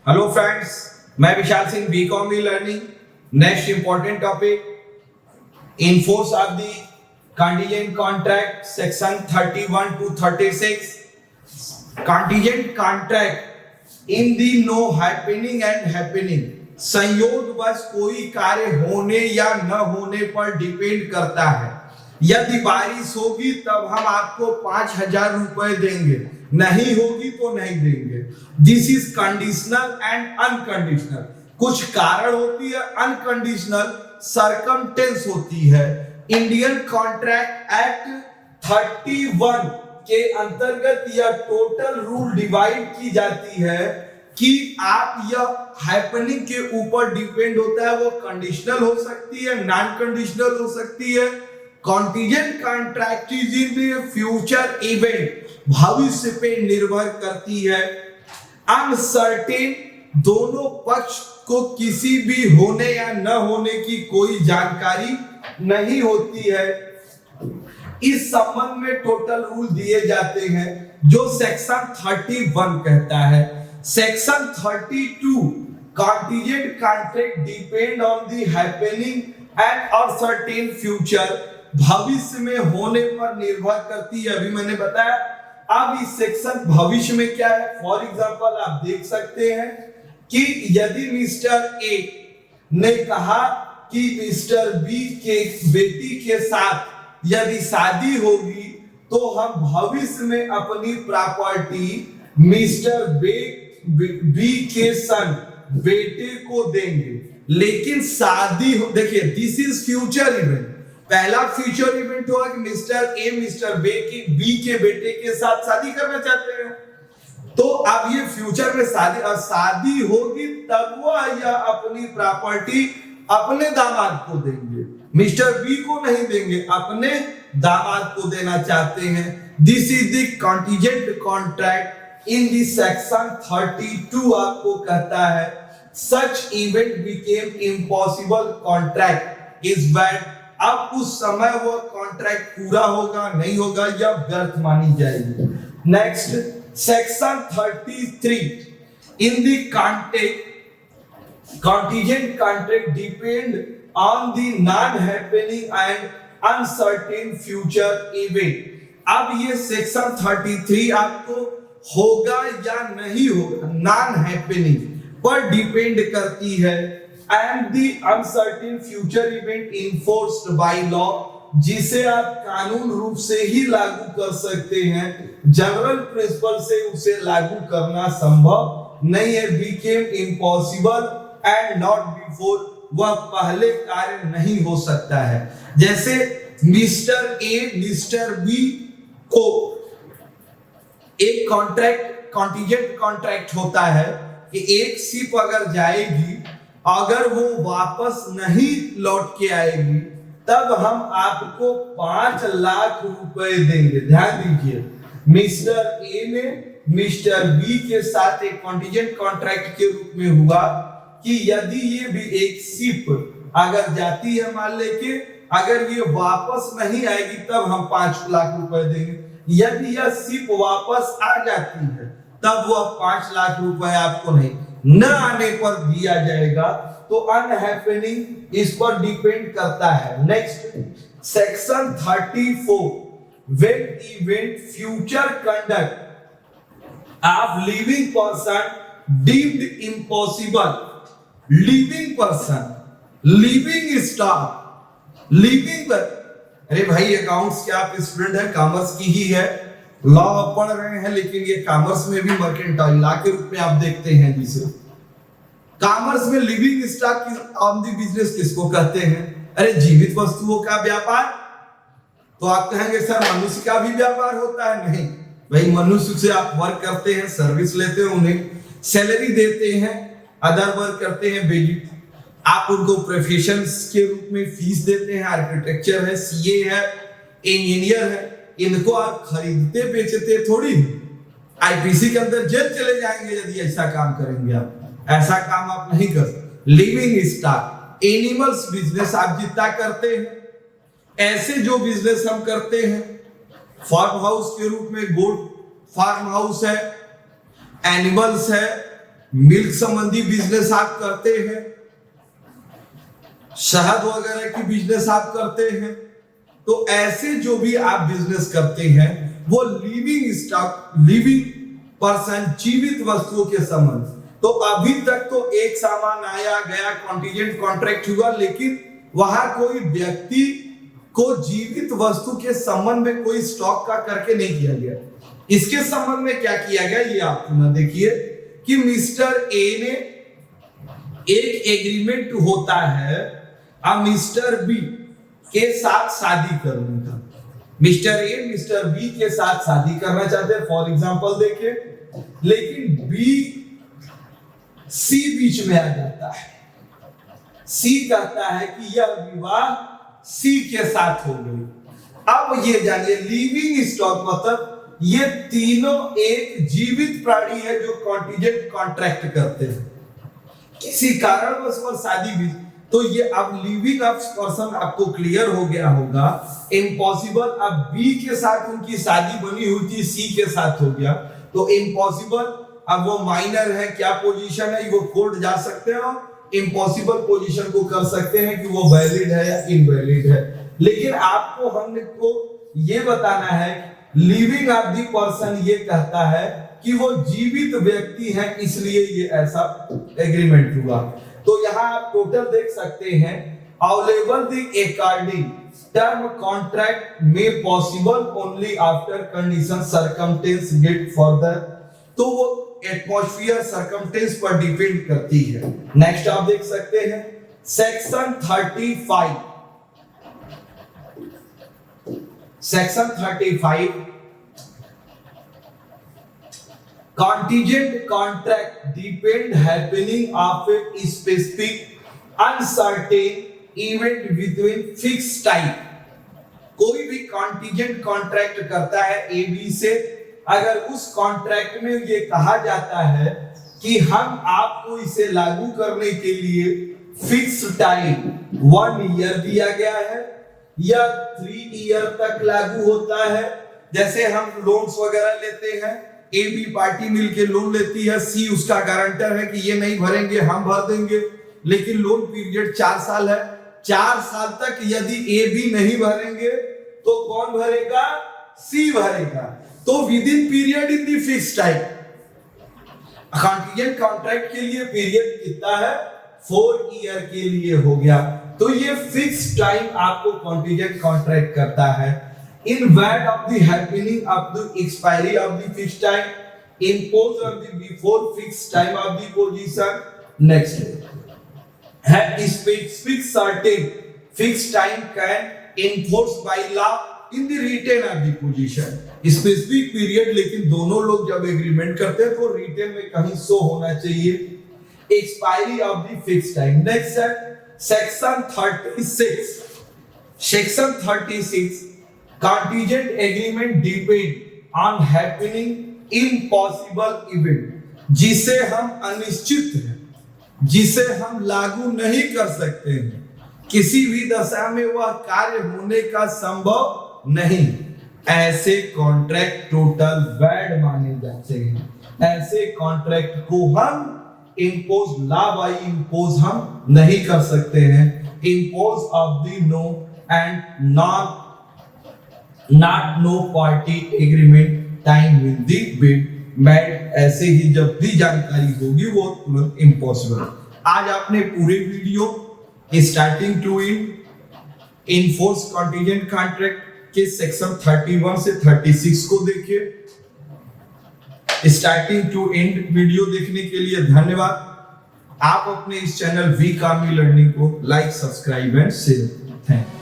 Hello friends, मैं Vishal Singh, BCom e learning. Next important topic, enforce of the contingent contract section 31 to 36। Contingent contract in the no happening and happening, संयोगवश कोई कार्य होने या न होने पर डिपेंड करता है। यदि बारिश होगी तब हम आपको 5,000 रुपए देंगे, नहीं होगी तो नहीं देंगे। This is conditional and unconditional. कुछ कारण होती है, अनकंडीशनल सरकमटेंस होती है। इंडियन कॉन्ट्रैक्ट एक्ट 31 के अंतर्गत यह टोटल रूल डिवाइड की जाती है कि आप यह हैपनिंग के ऊपर डिपेंड होता है। वो कंडीशनल हो सकती है, नॉन कंडीशनल हो सकती है। Contingent contract is in future event, भविष्य पे निर्भर करती है। अनसर्टेन, दोनों पक्ष को किसी भी होने या न होने की कोई जानकारी नहीं होती है। इस संबंध में टोटल रूल दिए जाते हैं जो सेक्शन 31 कहता है। Section 32, contingent contract depend on the happening and uncertain future, भविष्य में होने पर निर्भर करती है। अभी मैंने बताया। अब इस सेक्शन भविष्य में क्या है, फॉर एग्जांपल आप देख सकते हैं कि यदि मिस्टर ए ने कहा कि मिस्टर बी के बेटी के साथ यदि शादी होगी तो हम भविष्य में अपनी प्रॉपर्टी मिस्टर बी के सन बेटे को देंगे। लेकिन शादी हो, देखिए दिस इज फ्यूचर इवेंट। पहला फ्यूचर इवेंट हुआ कि मिस्टर ए मिस्टर बी के बेटे के साथ शादी करना चाहते हैं, तो अब ये फ्यूचर में शादी होगी तब वह यह अपनी प्रॉपर्टी अपने दामाद को देंगे, मिस्टर बी को नहीं देंगे, अपने दामाद को देना चाहते हैं। This is the contingent contract in the section 32। आपको कहता है सच event became impossible contract is bad. अब उस समय वो कॉन्ट्रैक्ट पूरा होगा नहीं होगा या व्यर्थ मानी जाएगी। Next, section 33, in the contingent contract depend on the non happening and uncertain future event. अब ये सेक्शन 33 आपको होगा या नहीं होगा, नॉन हैपनिंग पर डिपेंड करती है। And the uncertain future event enforced by law, जिसे आप कानून रूप से ही लागू कर सकते हैं, जनरल प्रिंसिपल से उसे लागू करना संभव नहीं है। Became impossible and not before, वह पहले कार्य नहीं हो सकता है। जैसे मिस्टर ए मिस्टर बी को एक कॉन्ट्रैक्ट, कंटीजेंट कॉन्ट्रैक्ट होता है कि एक शिप अगर जाएगी, अगर वो वापस नहीं लौट के आएगी तब हम आपको 5 लाख रुपए देंगे। ध्यान दीजिए, मिस्टर ए ने मिस्टर बी के साथ एक कंटीजेंट कॉन्ट्रैक्ट के रूप में हुआ कि यदि ये भी एक शिप अगर जाती है मान लेके, अगर ये वापस नहीं आएगी तब हम 5 लाख रुपए देंगे। यदि यह शिप वापस आ जाती है तब वह 5 लाख रुपए आपको नहीं, न आने पर दिया जाएगा। तो अनहैपनिंग इस पर डिपेंड करता है। Next, section 34, when event future conduct of living person deemed impossible. Living person, living staff, living, अरे भाई अकाउंट्स के आप स्टूडेंट है, कॉमर्स की ही है, लॉ पढ़ रहे हैं, लेकिन ये कॉमर्स में भी मर्केंटाइल लॉ के रूप में आप देखते हैं। जिसे कॉमर्स में लिविंग स्टॉक की ऑन द बिजनेस किसको कहते हैं? अरे जीवित वस्तुओं का व्यापार। तो आप कहेंगे सर मनुष्य का भी व्यापार होता है? नहीं भाई, मनुष्य से आप वर्क करते हैं, सर्विस लेते हैं, उन्हें सैलरी देते हैं, अदर वर्क करते हैं, बेसिक आप उनको प्रोफेशंस के रूप में फीस देते हैं। आर्किटेक्चर है, सीए है, इंजीनियर है, इनको आप खरीदते बेचते थोड़ी। आईपीसी के अंदर जेल चले जाएंगे यदि ऐसा काम करेंगे। आप ऐसा काम आप नहीं कर सकते। लिविंग स्टॉक, एनिमल्स बिजनेस आप जितना करते हैं, ऐसे जो बिजनेस हम करते हैं, फार्म हाउस के रूप में गोट फार्म हाउस है, एनिमल्स है, मिल्क संबंधी बिजनेस आप करते हैं, शहद वगैरह की बिजनेस आप करते हैं, तो ऐसे जो भी आप बिजनेस करते हैं वो लिविंग स्टॉक, लिविंग पर्सन, जीवित वस्तुओं के संबंध। तो अभी तक तो एक सामान आया गया, कॉन्टीजेंट कॉन्ट्रैक्ट हुआ, लेकिन वहां कोई व्यक्ति को जीवित वस्तु के संबंध में कोई स्टॉक का करके नहीं किया गया। इसके संबंध में क्या किया गया ये आप ना देखिए कि मिस्टर ए ने एक एग्रीमेंट होता है मिस्टर बी के साथ शादी करने का। मिस्टर ए मिस्टर बी के साथ शादी करना चाहते हैं, फॉर एग्जांपल देखिए, लेकिन बी सी बीच में आ जाता है। सी कहता है कि यह विवाह सी के साथ हो गई। अब ये जानिए लिविंग स्टॉक मतलब ये तीनों एक जीवित प्राणी है जो कॉन्टीजेंट कॉन्ट्रैक्ट करते हैं, किसी कारणवश पर शादी भी। तो ये अब लिविंग पर्सन आपको क्लियर हो गया होगा। इम्पॉसिबल, अब बी के साथ उनकी शादी बनी हुई थी, सी के साथ हो गया तो इम्पॉसिबल। अब वो माइनर है, क्या पोजीशन है, वो कोर्ट जा सकते हैं और इम्पॉसिबल पोजीशन को कर सकते हैं कि वो वैलिड है या इनवैलिड है। लेकिन आपको हमने को ये बताना है लिविंग ऑफ दी पर्सन ये कहता है कि वो जीवित व्यक्ति है, इसलिए ये ऐसा एग्रीमेंट हुआ। तो यहाँ आप टोटल देख सकते हैं, available the according term contract में possible only after condition circumstance get further. तो वो एटमॉस्फेयर सर्कमस्टेंस पर डिपेंड करती है। नेक्स्ट आप देख सकते हैं section 35। Section 35 contingent contract depend happening of a specific uncertain event between fixed time। कोई भी contingent contract करता है ए बी से, अगर उस कॉन्ट्रैक्ट में ये कहा जाता है कि हम आपको इसे लागू करने के लिए फिक्स टाइम 1 ईयर दिया गया है या 3 ईयर तक लागू होता है। जैसे हम लोन्स वगैरह लेते हैं, ए बी पार्टी मिलके लोन लेती है, सी उसका गारंटर है कि ये नहीं भरेंगे हम भर देंगे, लेकिन लोन पीरियड 4 साल है। 4 साल तक यदि ए बी नहीं भरेंगे तो कौन भरेगा, सी भरेगा। तो with in period in the fix time. Contingent contract के लिए पीरियड कितना है, 4 ईयर के लिए हो गया। तो ये फिक्स टाइम आपको कॉन्टीजेंट कॉन्ट्रैक्ट करता है। In event of the happening of the expiry of the fixed time, impose on the before fixed time of the position next have specific certain fixed time can enforce by law in the retain of the position। specific period, लेकिन दोनों लोग जब agreement करते हैं तो retain में कहीं show होना चाहिए expiry of the fixed time। next है section 36। section 36 contingent agreement depend on happening impossible event, जिसे हम अनिश्चित हैं, जिसे हम लागू नहीं कर सकते हैं, किसी भी दशा में वह कार्य होने का संभव नहीं, ऐसे कॉन्ट्रैक्ट टोटल वैड माने जाते हैं। ऐसे कॉन्ट्रैक्ट को हम इम्पोज, ला बाई इम्पोज हम नहीं कर सकते हैं। Impose of the no and not no party agreement time with the bid made, ऐसे ही जब भी जानकारी होगी वो तुरंत इम्पॉसिबल। आज आपने पूरे video starting to enforce contingent contract के सेक्शन 31 से 36 को देखिए। स्टार्टिंग टू एंड वीडियो देखने के लिए धन्यवाद। आप अपने इस चैनल वी कामी लर्निंग को like, subscribe and share. Thank you.